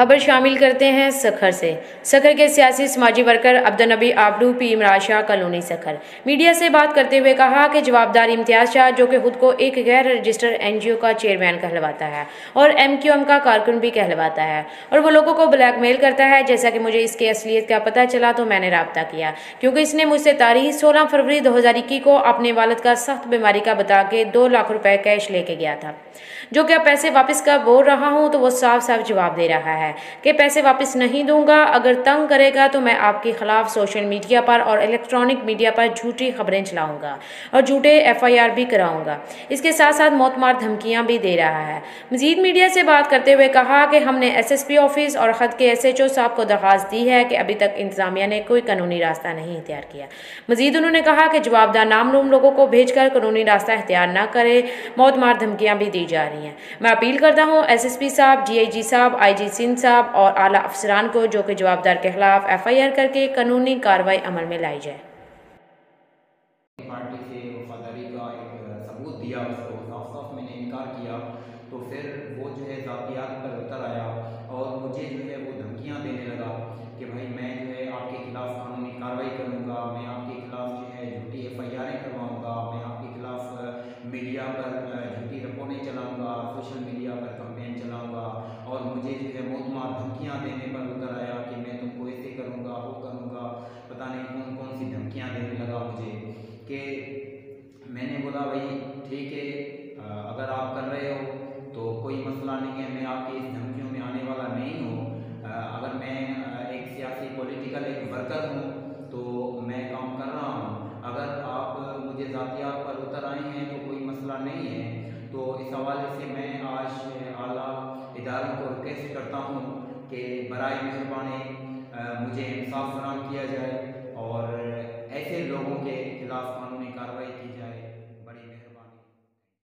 खबर शामिल करते हैं सखर से। सखर के सियासी समाजी वर्कर अब्दुल नबी आबडू पी इमरान शाह कॉलोनी सखर मीडिया से बात करते हुए कहा कि जवाबदार इम्तियाज शाह, जो कि खुद को एक गैर रजिस्टर्ड एनजीओ का चेयरमैन कहलवाता है और एमक्यूएम का कारकुन भी कहलवाता है, और वो लोगों को ब्लैकमेल करता है। जैसा कि मुझे इसकी असलियत का पता चला तो मैंने राब्ता किया, क्योंकि इसने मुझसे तारीख 16 फरवरी 2021 को अपने वालिद का सख्त बीमारी का बता के 2 लाख रुपए कैश लेके गया था, जो कि अब पैसे वापस का बोल रहा हूँ तो वो साफ साफ जवाब दे रहा है कि पैसे वापस नहीं दूंगा, अगर तंग करेगा तो मैं आपके खिलाफ सोशल मीडिया पर और इलेक्ट्रॉनिक मीडिया पर झूठी खबरें चलाऊंगा और झूठे एफआईआर भी कराऊंगा। इसके साथ साथ मौतमार धमकियां भी दे रहा है। मजीद मीडिया से बात करते हुए कहा कि हमने एसएसपी ऑफिस और खद के एसएचओ साहब को दरखास्त दी है कि अभी तक इंतजामिया ने कोई कानूनी रास्ता नहीं इख्तियार किया। मजीद उन्होंने कहा कि जवाबदार नामलूम लोगों को भेजकर कानूनी रास्ता इख्तियार न करे, मौतमार धमकियां भी दी जा रही हैं। मैं अपील करता हूं एसएसपी साहब, डीआईजी साहब, आईजी सिंध साहब और आला अफसरान को, जो कि जवाबदार के खिलाफ एफआईआर करके कानूनी कार्रवाई अमल में लाई जाए। पार्टी से वफादारी का एक सबूत दिया, उसको साफ साफ मैंने इनकार किया, तो फिर वो जो है ज़ातियात पर उतर आया और मुझे जो है वो धमकियां देने लगा कि भाई मैं जो है आपके खिलाफ कानूनी कार्रवाई करूंगा, मैं आपके खिलाफ जो है झूठी एफआईआरें करवाऊंगा, मैं आपके खिलाफ मीडिया पर झूठी रिपोर्टें चलाऊंगा, सोशल मीडिया पर कंपेन चलाऊंगा, और मुझे जो है मौतमार धमकियां देने पर उतर आया कि मैं तुमको ऐसे करूंगा, वो करूंगा, पता नहीं कौन कौन सी धमकियां देने लगा मुझे। कि मैंने बोला भाई ठीक है, अगर आप कर रहे हो तो कोई मसला नहीं है, मैं आपकी इस धमकियों में आने वाला नहीं हूँ। अगर मैं एक सियासी पॉलिटिकल एक वर्कर हूँ तो मैं काम कर रहा हूँ, अगर आप मुझे ज़ातियात पर उतर आए हैं तो कोई मसला नहीं है। तो इस हवाले से मैं आज आला इदारों को रिक्वेस्ट करता हूँ कि बराए मेहरबानी मुझे इंसाफ फराहम किया जाए